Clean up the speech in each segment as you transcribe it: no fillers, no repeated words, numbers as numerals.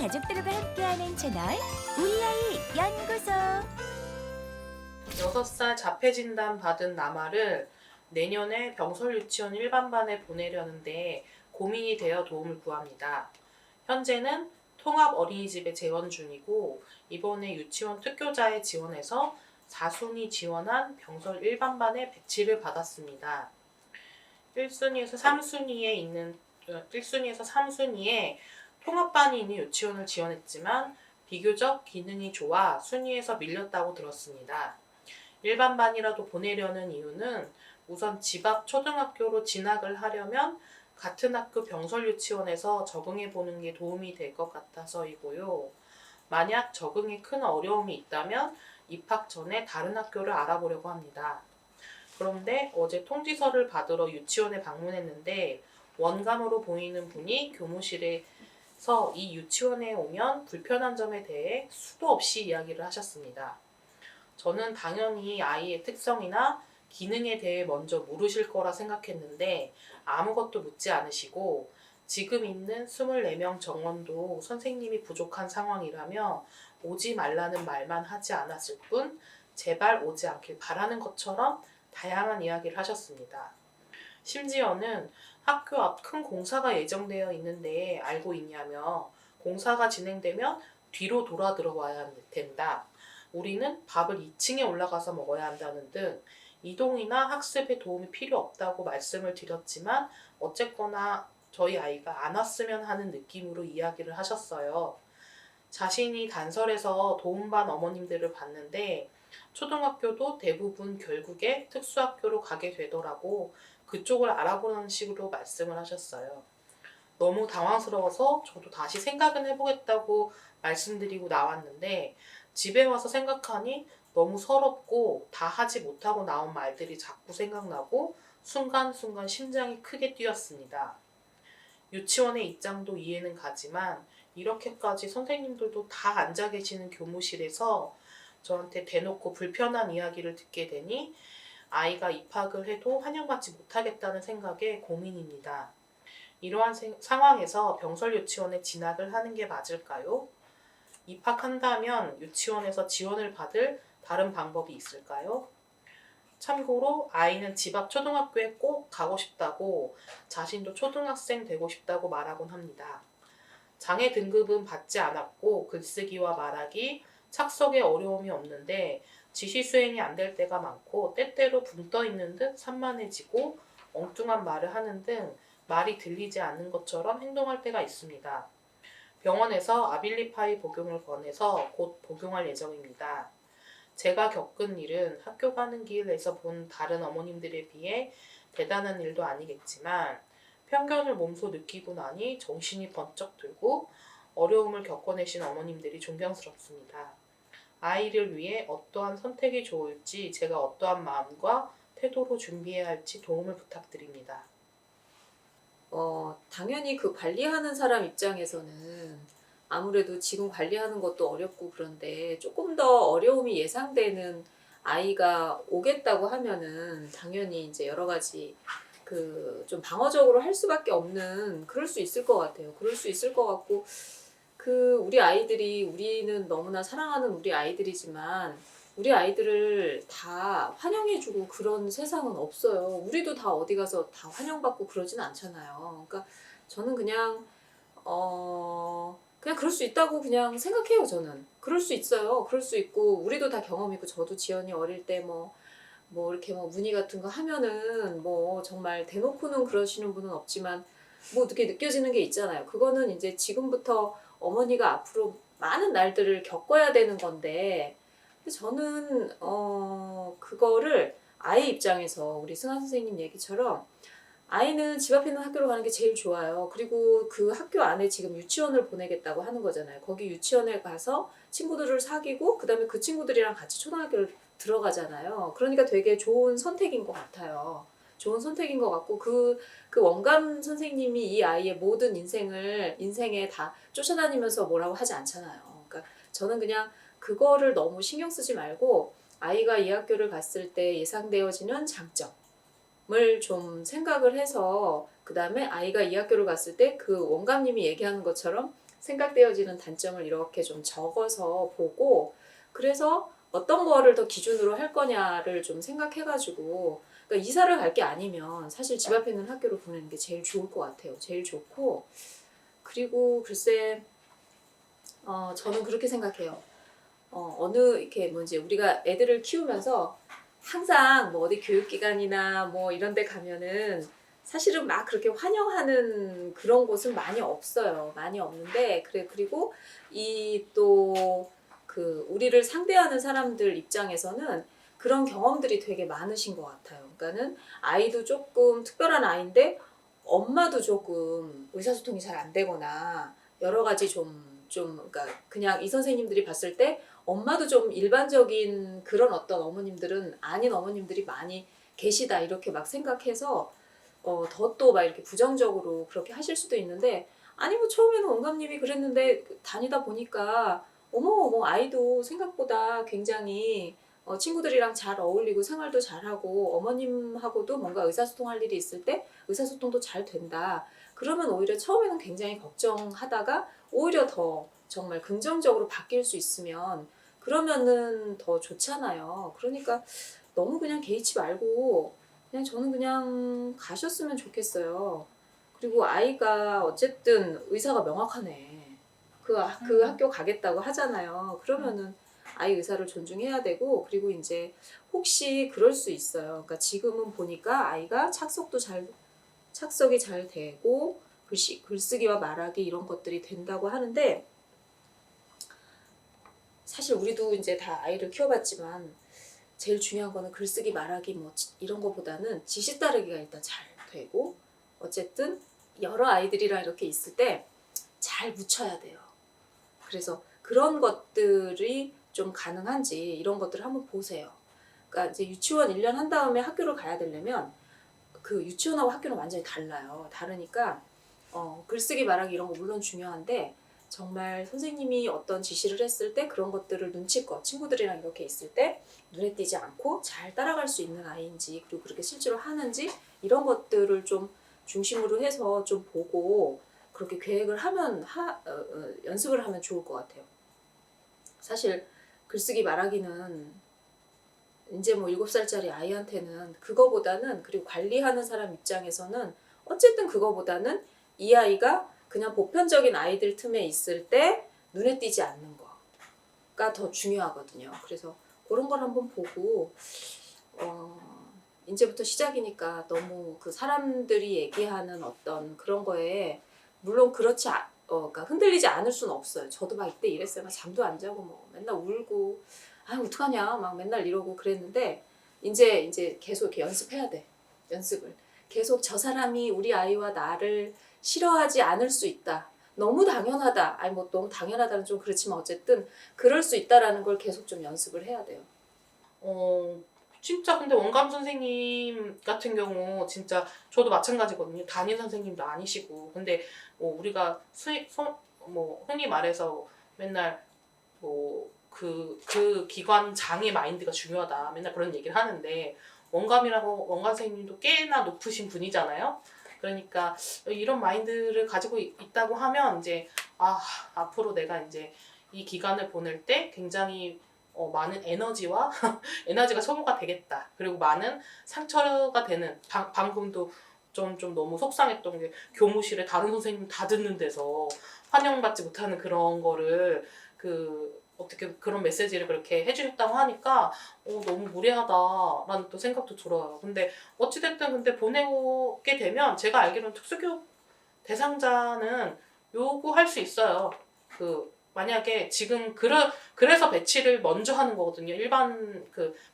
가족들과 함께하는 채널 우리 아이 연구소. 6살 자폐 진단 받은 나마를 내년에 병설 유치원 일반반에 보내려는데 고민이 되어 도움을 구합니다. 현재는 통합 어린이집에 재원 중이고 이번에 유치원 특교자에 지원해서 4순위 지원한 병설 일반반에 배치를 받았습니다. 1순위에서 3순위에 통합반이 있는 유치원을 지원했지만 비교적 기능이 좋아 순위에서 밀렸다고 들었습니다. 일반반이라도 보내려는 이유는 우선 집 앞 초등학교로 진학을 하려면 같은 학교 병설 유치원에서 적응해 보는 게 도움이 될 것 같아서이고요. 만약 적응에 큰 어려움이 있다면 입학 전에 다른 학교를 알아보려고 합니다. 그런데 어제 통지서를 받으러 유치원에 방문했는데 원감으로 보이는 분이 교무실에서 이 유치원에 오면 불편한 점에 대해 수도 없이 이야기를 하셨습니다. 저는 당연히 아이의 특성이나 기능에 대해 먼저 물으실 거라 생각했는데 아무것도 묻지 않으시고 지금 있는 24명 정원도 선생님이 부족한 상황이라며 오지 말라는 말만 하지 않았을 뿐 제발 오지 않길 바라는 것처럼 다양한 이야기를 하셨습니다. 심지어는 학교 앞 큰 공사가 예정되어 있는데 알고 있냐며 공사가 진행되면 뒤로 돌아 들어와야 된다. 우리는 밥을 2층에 올라가서 먹어야 한다는 등 이동이나 학습에 도움이 필요 없다고 말씀을 드렸지만 어쨌거나 저희 아이가 안 왔으면 하는 느낌으로 이야기를 하셨어요. 자신이 단설에서 도움반 어머님들을 봤는데 초등학교도 대부분 결국에 특수학교로 가게 되더라고 그쪽을 알아보는 식으로 말씀을 하셨어요. 너무 당황스러워서 저도 다시 생각은 해보겠다고 말씀드리고 나왔는데 집에 와서 생각하니 너무 서럽고 다 하지 못하고 나온 말들이 자꾸 생각나고 순간순간 심장이 크게 뛰었습니다. 유치원의 입장도 이해는 가지만 이렇게까지 선생님들도 다 앉아 계시는 교무실에서 저한테 대놓고 불편한 이야기를 듣게 되니 아이가 입학을 해도 환영받지 못하겠다는 생각에 고민입니다. 이러한 상황에서 병설 유치원에 진학을 하는 게 맞을까요? 입학한다면 유치원에서 지원을 받을 다른 방법이 있을까요? 참고로 아이는 집 앞 초등학교에 꼭 가고 싶다고 자신도 초등학생 되고 싶다고 말하곤 합니다. 장애 등급은 받지 않았고 글쓰기와 말하기, 착석에 어려움이 없는데 지시 수행이 안 될 때가 많고 때때로 붕 떠 있는 듯 산만해지고 엉뚱한 말을 하는 등 말이 들리지 않는 것처럼 행동할 때가 있습니다. 병원에서 아빌리파이 복용을 권해서 곧 복용할 예정입니다. 제가 겪은 일은 학교 가는 길에서 본 다른 어머님들에 비해 대단한 일도 아니겠지만 편견을 몸소 느끼고 나니 정신이 번쩍 들고 어려움을 겪어내신 어머님들이 존경스럽습니다. 아이를 위해 어떠한 선택이 좋을지 제가 어떠한 마음과 태도로 준비해야 할지 도움을 부탁드립니다. 당연히 그 관리하는 사람 입장에서는 아무래도 지금 관리하는 것도 어렵고 그런데 조금 더 어려움이 예상되는 아이가 오겠다고 하면은 당연히 이제 여러 가지 그 좀 방어적으로 할 수밖에 없는 그럴 수 있을 것 같아요. 그럴 수 있을 것 같고 우리 아이들이 우리는 너무나 사랑하는 우리 아이들이지만 우리 아이들을 다 환영해주고 그런 세상은 없어요. 우리도 다 어디 가서 다 환영받고 그러진 않잖아요. 그러니까 저는 그냥 그냥 그럴 수 있다고 그냥 생각해요. 저는 그럴 수 있어요. 그럴 수 있고 우리도 다 경험 있고 저도 지연이 어릴 때 이렇게 문의 같은 거 하면은 정말 대놓고는 그러시는 분은 없지만 이렇게 느껴지는 게 있잖아요. 그거는 이제 지금부터 어머니가 앞으로 많은 날들을 겪어야 되는 건데 근데 저는 그거를 아이 입장에서 우리 승아 선생님 얘기처럼 아이는 집 앞에 있는 학교로 가는 게 제일 좋아요. 그리고 그 학교 안에 지금 유치원을 보내겠다고 하는 거잖아요. 거기 유치원에 가서 친구들을 사귀고 그다음에 그 친구들이랑 같이 초등학교를 들어가잖아요. 그러니까 되게 좋은 선택인 것 같아요. 좋은 선택인 것 같고 그 원감 선생님이 이 아이의 모든 인생에 다 쫓아다니면서 뭐라고 하지 않잖아요. 그러니까 저는 그냥 그거를 너무 신경 쓰지 말고 아이가 이 학교를 갔을 때 예상되어지는 장점을 좀 생각을 해서 그 다음에 아이가 이 학교를 갔을 때 그 원감님이 얘기하는 것처럼 생각되어지는 단점을 이렇게 좀 적어서 보고 그래서 어떤 거를 더 기준으로 할 거냐를 좀 생각해가지고 그러니까 이사를 갈 게 아니면 사실 집 앞에 있는 학교를 보내는 게 제일 좋을 것 같아요. 제일 좋고 그리고 글쎄 저는 그렇게 생각해요. 어느 이렇게 뭐지 우리가 애들을 키우면서 항상 뭐 어디 교육기관이나 뭐 이런 데 가면은 사실은 막 그렇게 환영하는 그런 곳은 많이 없어요. 많이 없는데 그리고 이 또 그 우리를 상대하는 사람들 입장에서는 그런 경험들이 되게 많으신 것 같아요. 그러니까는 아이도 조금 특별한 아이인데 엄마도 조금 의사소통이 잘 안 되거나 여러 가지 그러니까 그냥 이 선생님들이 봤을 때 엄마도 좀 일반적인 그런 어떤 어머님들은 아닌 어머님들이 많이 계시다 이렇게 막 생각해서 더 또 막 이렇게 부정적으로 그렇게 하실 수도 있는데 아니 뭐 처음에는 원감님이 그랬는데 다니다 보니까 어머 아이도 생각보다 굉장히 친구들이랑 잘 어울리고 생활도 잘하고 어머님하고도 뭔가 의사소통할 일이 있을 때 의사소통도 잘 된다. 그러면 오히려 처음에는 굉장히 걱정하다가 오히려 더 정말 긍정적으로 바뀔 수 있으면 그러면은 더 좋잖아요. 그러니까 너무 그냥 개의치 말고 그냥 저는 그냥 가셨으면 좋겠어요. 그리고 아이가 어쨌든 의사가 명확하네. 그 학교 가겠다고 하잖아요. 그러면은 아이 의사를 존중해야 되고 그리고 이제 혹시 그럴 수 있어요. 그러니까 지금은 보니까 아이가 착석이 잘 되고 글쓰기와 말하기 이런 것들이 된다고 하는데 사실 우리도 이제 다 아이를 키워봤지만 제일 중요한 거는 글쓰기 말하기 뭐 이런 거보다는 지시 따르기가 일단 잘 되고 어쨌든 여러 아이들이랑 이렇게 있을 때 잘 묻혀야 돼요. 그래서 그런 것들이 좀 가능한지 이런 것들을 한번 보세요. 그러니까 이제 유치원 1년 한 다음에 학교를 가야 되려면 그 유치원하고 학교는 완전히 달라요. 다르니까 글쓰기 말하기 이런 거 물론 중요한데 정말 선생님이 어떤 지시를 했을 때 그런 것들을 눈치껏 친구들이랑 이렇게 있을 때 눈에 띄지 않고 잘 따라갈 수 있는 아이인지 그리고 그렇게 실제로 하는지 이런 것들을 좀 중심으로 해서 좀 보고 그렇게 계획을 하면 연습을 하면 좋을 것 같아요. 사실 글쓰기 말하기는 이제 뭐 7살짜리 아이한테는 그거보다는 그리고 관리하는 사람 입장에서는 어쨌든 그거보다는 이 아이가 그냥 보편적인 아이들 틈에 있을 때 눈에 띄지 않는 거가 더 중요하거든요. 그래서 그런 걸 한번 보고 이제부터 시작이니까 너무 그 사람들이 얘기하는 어떤 그런 거에 물론 그러니까 흔들리지 않을 수는 없어요. 저도 막 이때 이랬어요. 막 잠도 안 자고 뭐 맨날 울고 어떡하냐 막 맨날 이러고 그랬는데 이제 계속 이렇게 연습해야 돼. 연습을. 계속 저 사람이 우리 아이와 나를 싫어하지 않을 수 있다. 너무 당연하다. 아니 뭐 너무 당연하다는 좀 그렇지만 어쨌든 그럴 수 있다라는 걸 계속 좀 연습을 해야 돼요. 진짜 근데 원감 선생님 같은 경우 진짜 저도 마찬가지거든요. 담임 선생님도 아니시고 근데 뭐 우리가 흔히 말해서 맨날 뭐 그 기관장의 마인드가 중요하다 맨날 그런 얘기를 하는데 원감 선생님도 꽤나 높으신 분이잖아요. 그러니까 이런 마인드를 가지고 있다고 하면 이제 앞으로 내가 이제 이 기간을 보낼 때 굉장히 많은 에너지가 소모가 되겠다. 그리고 많은 상처가 되는 방금도 좀 너무 속상했던 게 교무실에 다른 선생님 다 듣는 데서 환영받지 못하는 그런 거를 어떻게 그런 메시지를 그렇게 해주셨다고 하니까 너무 무례하다라는 또 생각도 들어요. 근데 어찌됐든 근데 보내게 되면 제가 알기로는 특수교육 대상자는 요구할 수 있어요. 만약에 지금 그래서 배치를 먼저 하는 거거든요. 일반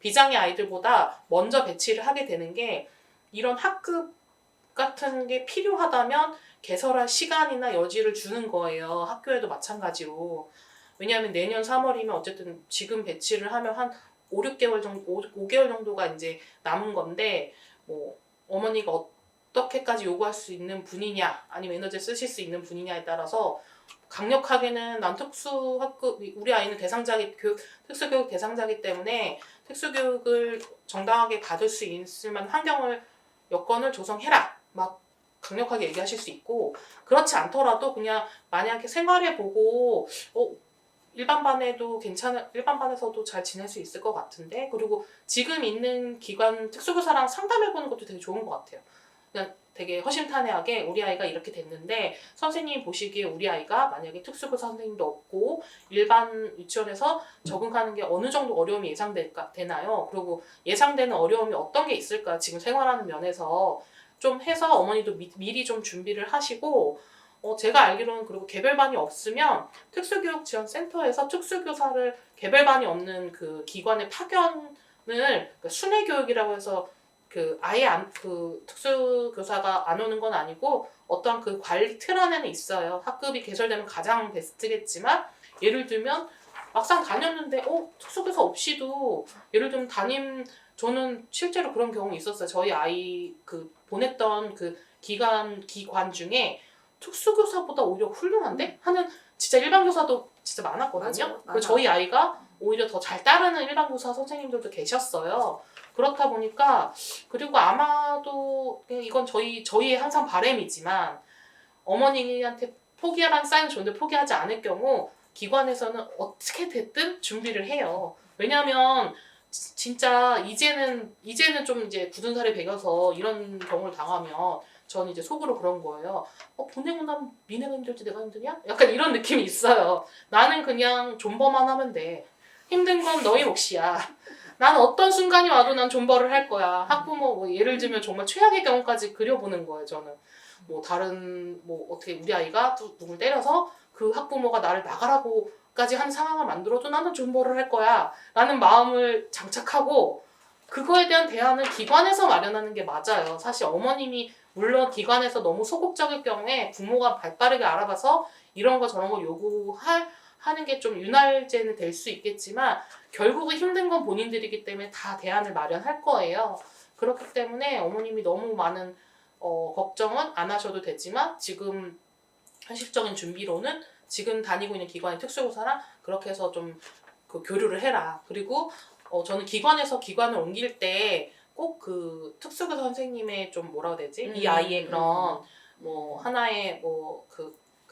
비장의 아이들보다 먼저 배치를 하게 되는 게 이런 학급 같은 게 필요하다면 개설할 시간이나 여지를 주는 거예요. 학교에도 마찬가지로. 왜냐하면 내년 3월이면 어쨌든 지금 배치를 하면 한 5개월 정도가 이제 남은 건데 뭐 어머니가 어떻게까지 요구할 수 있는 분이냐 아니면 에너지를 쓰실 수 있는 분이냐에 따라서 강력하게는 난 우리 아이는 특수교육 대상자이기 때문에 특수교육을 정당하게 받을 수 있을 만한 여건을 조성해라 막 강력하게 얘기하실 수 있고, 그렇지 않더라도 그냥 만약에 생활해보고 일반 반에서도 잘 지낼 수 있을 것 같은데, 그리고 지금 있는 기관 특수교사랑 상담해보는 것도 되게 좋은 것 같아요. 그냥 되게 허심탄회하게 우리 아이가 이렇게 됐는데 선생님이 보시기에 우리 아이가 만약에 특수교사 선생님도 없고 일반 유치원에서 적응하는 게 어느 정도 어려움이 예상되나요? 그리고 예상되는 어려움이 어떤 게 있을까? 지금 생활하는 면에서 좀 해서 어머니도 미리 좀 준비를 하시고, 제가 알기로는 그리고 개별반이 없으면 특수교육지원센터에서 특수교사를 개별반이 없는 그 기관에 파견을, 그러니까 순회교육이라고 해서 그 아예 그 특수교사가 안 오는 건 아니고 어떤 그 관리 틀 안에는 있어요. 학급이 개설되면 가장 베스트겠지만, 예를 들면 막상 다녔는데 특수교사 없이도, 예를 들면 저는 실제로 그런 경우 있었어요. 저희 아이 그 보냈던 그 기관 중에 특수교사보다 오히려 훌륭한데? 하는 진짜 일반교사도 진짜 많았거든요. 맞아. 그리고 저희 아이가 오히려 더 잘 따르는 일반교사 선생님들도 계셨어요. 그렇다 보니까, 그리고 아마도 이건 저희의 항상 바람이지만, 어머니한테 포기하라는 사인은 좋은데 포기하지 않을 경우 기관에서는 어떻게 됐든 준비를 해요. 왜냐하면 진짜 이제는 좀 이제 굳은 살이 배겨서 이런 경우를 당하면 저는 이제 속으로 그런 거예요. 보내고 나면 니네가 힘들지 내가 힘드냐? 약간 이런 느낌이 있어요. 나는 그냥 존버만 하면 돼. 힘든 건 너희 몫이야. 난 어떤 순간이 와도 난 존버를 할 거야. 학부모 예를 들면 정말 최악의 경우까지 그려보는 거예요. 저는 다른 어떻게 우리 아이가 누굴 때려서 그 학부모가 나를 나가라고까지 한 상황을 만들어도 나는 존버를 할 거야 라는 마음을 장착하고, 그거에 대한 대안은 기관에서 마련하는 게 맞아요. 사실 어머님이 물론 기관에서 너무 소극적일 경우에 부모가 발빠르게 알아봐서 이런 거 저런 거 하는 게 좀 윤활제는 될 수 있겠지만, 결국은 힘든 건 본인들이기 때문에 다 대안을 마련할 거예요. 그렇기 때문에 어머님이 너무 많은 걱정은 안 하셔도 되지만, 지금 현실적인 준비로는 지금 다니고 있는 기관의 특수교사랑 그렇게 해서 좀 그 교류를 해라. 그리고 저는 기관을 옮길 때 꼭 그 특수교사 선생님의 좀 뭐라고 해야 되지? 이 아이의 그런 하나의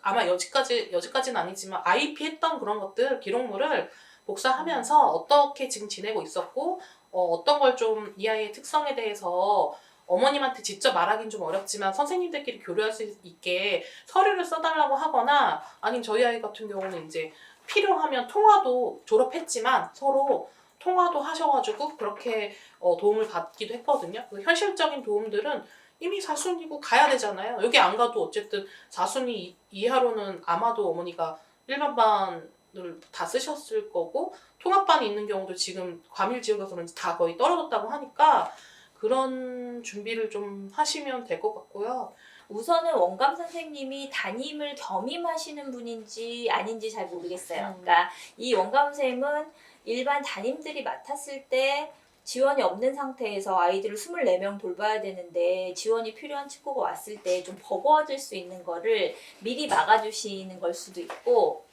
아마 여지까지는 아니지만 IP 했던 그런 것들 기록물을 복사하면서 어떻게 지금 지내고 있었고, 어떤 걸 좀 이 아이의 특성에 대해서 어머님한테 직접 말하기는 좀 어렵지만 선생님들끼리 교류할 수 있게 서류를 써달라고 하거나, 아니면 저희 아이 같은 경우는 이제 필요하면 통화도, 졸업했지만 서로 통화도 하셔가지고 그렇게 도움을 받기도 했거든요. 그 현실적인 도움들은 이미 사순이고 가야 되잖아요. 여기 안 가도 어쨌든 사순이 이하로는 아마도 어머니가 일반반을 다 쓰셨을 거고, 통합반이 있는 경우도 지금 과밀 지역에서는 다 거의 떨어졌다고 하니까 그런 준비를 좀 하시면 될 것 같고요. 우선은 원감 선생님이 담임을 겸임하시는 분인지 아닌지 잘 모르겠어요. 그러니까 이 원감 선생님은 일반 담임들이 맡았을 때 지원이 없는 상태에서 아이들을 24명 돌봐야 되는데 지원이 필요한 친구가 왔을 때 좀 버거워질 수 있는 거를 미리 막아주시는 걸 수도 있고,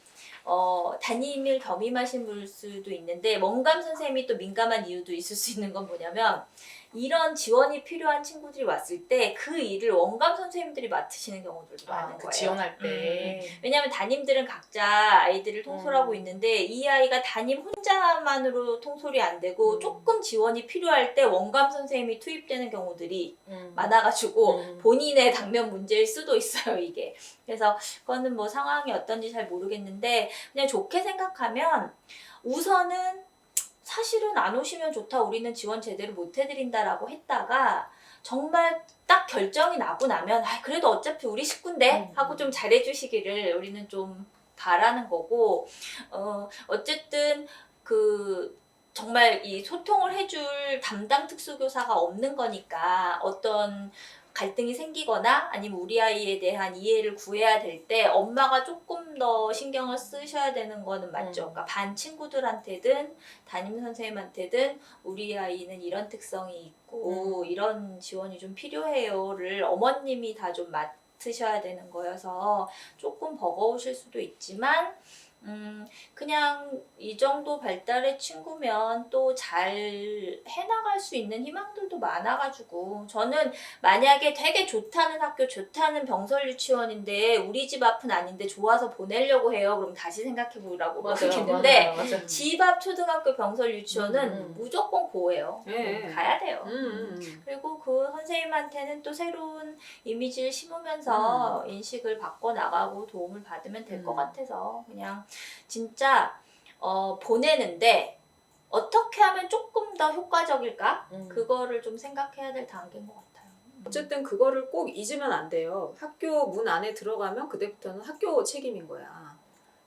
담임을 겸임하신 분 수도 있는데, 원감 선생님이 또 민감한 이유도 있을 수 있는 건 뭐냐면, 이런 지원이 필요한 친구들이 왔을 때 그 일을 원감 선생님들이 맡으시는 경우들도 많은 거예요. 지원할 때. 왜냐하면 담임들은 각자 아이들을 통솔하고 있는데 이 아이가 담임 혼자만으로 통솔이 안 되고 조금 지원이 필요할 때 원감 선생님이 투입되는 경우들이 많아가지고 본인의 당면 문제일 수도 있어요, 이게. 그래서 그거는 뭐 상황이 어떤지 잘 모르겠는데, 그냥 좋게 생각하면 우선은 사실은 안 오시면 좋다, 우리는 지원 제대로 못 해드린다라고 했다가 정말 딱 결정이 나고 나면 그래도 어차피 우리 식구인데 하고 좀 잘해주시기를 우리는 좀 바라는 거고, 어쨌든 정말 이 소통을 해줄 담당 특수교사가 없는 거니까 어떤 갈등이 생기거나 아니면 우리 아이에 대한 이해를 구해야 될 때 엄마가 조금 더 신경을 쓰셔야 되는 거는 맞죠. 그러니까 반 친구들한테든 담임 선생님한테든 우리 아이는 이런 특성이 있고 이런 지원이 좀 필요해요를 어머님이 다 좀 맡으셔야 되는 거여서 조금 버거우실 수도 있지만, 그냥 이 정도 발달의 친구면 또 잘 해나갈 수 있는 희망들도 많아가지고 저는 만약에 되게 좋다는 학교, 좋다는 병설 유치원인데 우리 집 앞은 아닌데 좋아서 보내려고 해요. 그럼 다시 생각해보라고 모르겠는데 맞아요. 집 앞 초등학교 병설 유치원은 음. 무조건 고해요. 네. 가야 돼요. 음. 그리고 그 선생님한테는 또 새로운 이미지를 심으면서 인식을 바꿔나가고 도움을 받으면 될 것 같아서 그냥 진짜 보내는데 어떻게 하면 조금 더 효과적일까? 그거를 좀 생각해야 될 단계인 것 같아요. 어쨌든 그거를 꼭 잊으면 안 돼요. 학교 문 안에 들어가면 그때부터는 학교 책임인 거야.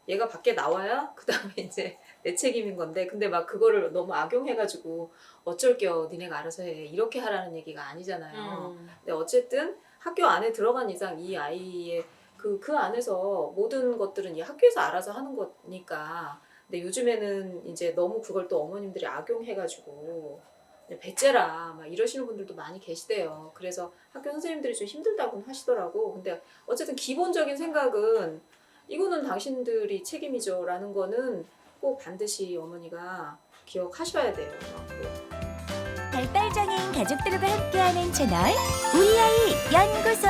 얘가 밖에 나와야 그 다음에 이제 내 책임인 건데 근데 막 그거를 너무 악용해가지고 어쩔겨 니네가 알아서 해 이렇게 하라는 얘기가 아니잖아요. 근데 어쨌든 학교 안에 들어간 이상 이 아이의 그 안에서 모든 것들은 이 학교에서 알아서 하는 거니까. 근데 요즘에는 이제 너무 그걸 또 어머님들이 악용해가지고 배째라 막 이러시는 분들도 많이 계시대요. 그래서 학교 선생님들이 좀 힘들다고는 하시더라고. 근데 어쨌든 기본적인 생각은 이거는 당신들이 책임이죠 라는 거는 꼭 반드시 어머니가 기억하셔야 돼요. 발달장애인 가족들과 함께하는 채널 우리 아이 연구소.